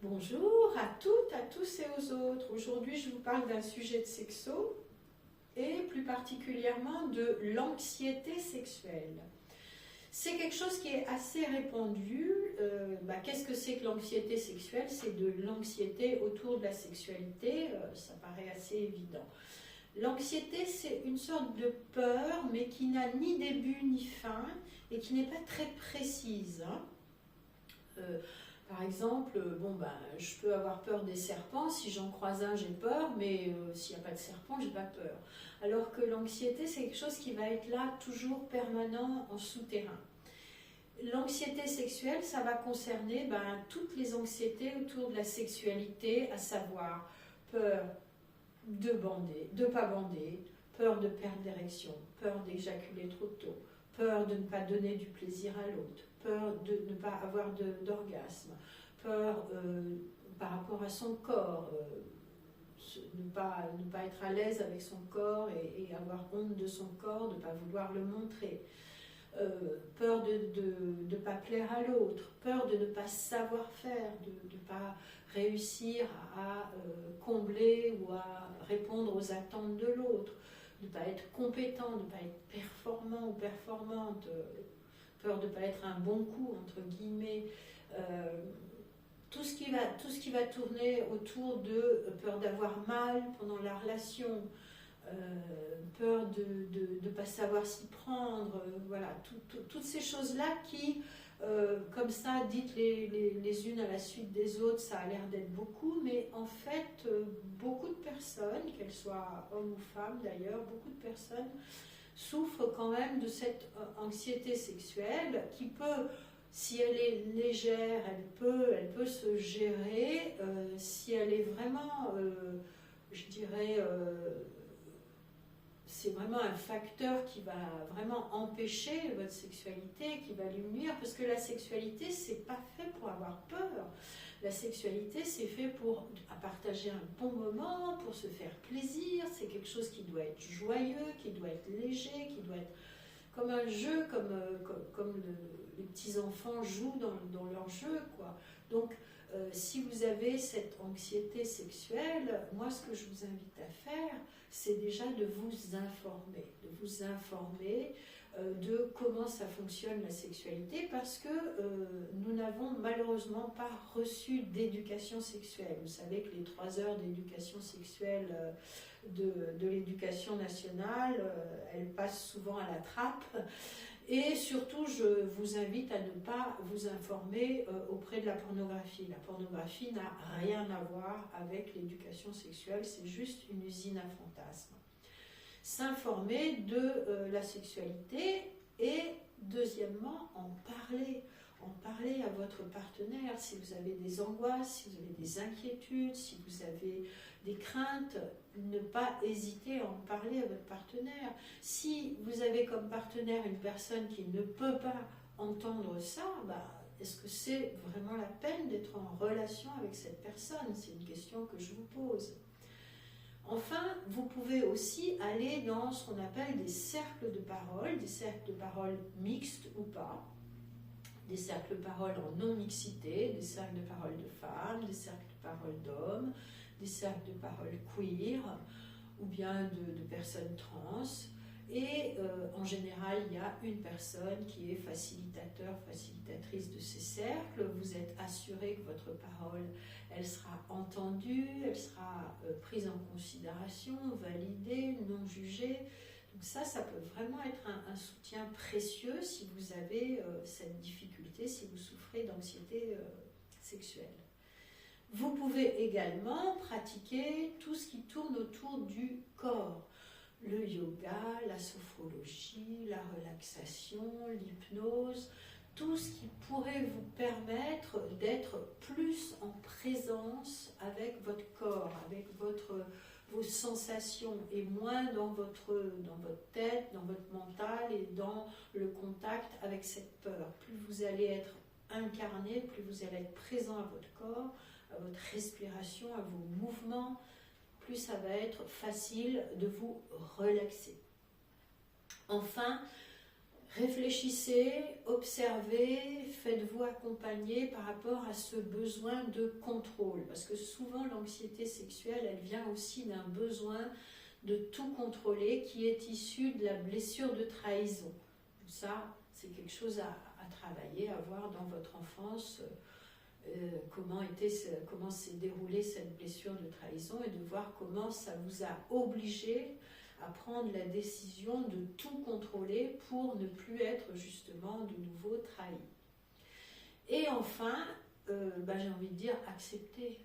Bonjour à toutes, à tous et aux autres. Aujourd'hui, je vous parle d'un sujet de sexo et plus particulièrement de l'anxiété sexuelle. C'est quelque chose qui est assez répandu. Qu'est-ce que c'est que l'anxiété sexuelle? C'est de l'anxiété autour de la sexualité, ça paraît assez évident. L'anxiété, c'est une sorte de peur, mais qui n'a ni début ni fin et qui n'est pas très précise. Par exemple, je peux avoir peur des serpents, si j'en croise un, j'ai peur, mais s'il n'y a pas de serpent, j'ai pas peur. Alors que l'anxiété, c'est quelque chose qui va être là, toujours permanent, en souterrain. L'anxiété sexuelle, ça va concerner toutes les anxiétés autour de la sexualité, à savoir peur de bander, de ne pas bander, peur de perdre d'érection, peur d'éjaculer trop tôt, peur de ne pas donner du plaisir à l'autre, peur de ne pas avoir d'orgasme, peur par rapport à son corps, ne pas être à l'aise avec son corps et avoir honte de son corps, de ne pas vouloir le montrer, peur de ne pas plaire à l'autre, peur de ne pas savoir faire, de ne pas réussir à combler ou à répondre aux attentes de l'autre, de ne pas être compétent, de ne pas être performant ou performante, peur de ne pas être un bon coup, entre guillemets, tout ce qui va tourner autour de peur d'avoir mal pendant la relation, peur de ne pas savoir s'y prendre, voilà, toutes ces choses-là qui, comme ça, dites les unes à la suite des autres, ça a l'air d'être beaucoup, mais en fait, beaucoup de personnes, qu'elles soient hommes ou femmes d'ailleurs, beaucoup de personnes souffrent quand même de cette anxiété sexuelle qui peut, si elle est légère, elle peut se gérer, si elle est vraiment, je dirais, c'est vraiment un facteur qui va vraiment empêcher votre sexualité, qui va lui nuire, parce que la sexualité, c'est pas fait pour avoir peur. La sexualité, c'est fait pour partager un bon moment, pour se faire plaisir, c'est quelque chose qui doit être joyeux, qui doit être léger, qui doit être comme un jeu, comme les petits-enfants jouent dans leur jeu, quoi. Donc, si vous avez cette anxiété sexuelle, moi, ce que je vous invite à faire, c'est déjà de vous informer de comment ça fonctionne la sexualité, parce que nous n'avons malheureusement pas reçu d'éducation sexuelle. Vous savez que les 3 heures d'éducation sexuelle de l'éducation nationale, elles passent souvent à la trappe. Et surtout, je vous invite à ne pas vous informer auprès de la pornographie. La pornographie n'a rien à voir avec l'éducation sexuelle, c'est juste une usine à fantasmes. S'informer de la sexualité et, deuxièmement, en parler à votre partenaire. Si vous avez des angoisses, si vous avez des inquiétudes, si vous avez des craintes, ne pas hésiter à en parler à votre partenaire. Si vous avez comme partenaire une personne qui ne peut pas entendre ça, est-ce que c'est vraiment la peine d'être en relation avec cette personne? C'est une question que je vous pose. Enfin, vous pouvez aussi aller dans ce qu'on appelle des cercles de parole mixtes ou pas, des cercles de parole en non-mixité, des cercles de parole de femmes, des cercles de parole d'hommes, des cercles de parole queer, ou bien de personnes trans. Et en général, il y a une personne qui est facilitatrice de ces cercles. Vous êtes assuré que votre parole, elle sera entendue, elle sera prise en considération, validée, non jugée. Donc ça peut vraiment être un soutien précieux si vous avez cette difficulté, si vous souffrez d'anxiété sexuelle. Vous pouvez également pratiquer tout ce qui tourne autour du corps. Le yoga, la sophrologie, la relaxation, l'hypnose, tout ce qui pourrait vous permettre d'être plus en présence avec votre corps, avec vos sensations et moins dans votre tête, dans votre mental et dans le contact avec cette peur. Plus vous allez être incarné, plus vous allez être présent à votre corps, à votre respiration, à vos mouvements, plus ça va être facile de vous relaxer. Enfin, Réfléchissez, observez, faites-vous accompagner par rapport à ce besoin de contrôle. Parce que souvent, l'anxiété sexuelle, elle vient aussi d'un besoin de tout contrôler qui est issu de la blessure de trahison. Ça, c'est quelque chose à travailler, à voir dans votre enfance, comment s'est déroulée cette blessure de trahison et de voir comment ça vous a obligé à prendre la décision de tout contrôler pour ne plus être justement de nouveau trahi. Et enfin, j'ai envie de dire accepter.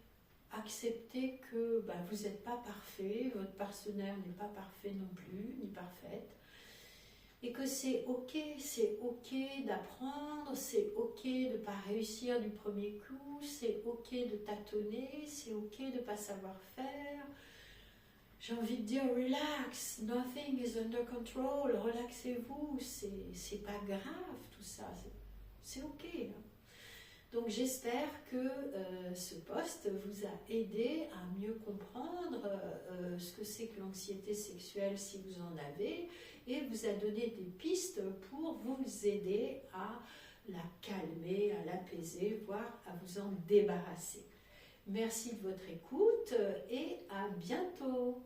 Accepter que vous n'êtes pas parfait, votre partenaire n'est pas parfait non plus, ni parfaite, et que c'est ok d'apprendre, c'est ok de ne pas réussir du premier coup, c'est ok de tâtonner, c'est ok de ne pas savoir faire. J'ai envie de dire relax, nothing is under control, relaxez-vous, c'est pas grave tout ça, c'est ok. Donc j'espère que ce post vous a aidé à mieux comprendre ce que c'est que l'anxiété sexuelle si vous en avez, et vous a donné des pistes pour vous aider à la calmer, à l'apaiser, voire à vous en débarrasser. Merci de votre écoute et à bientôt.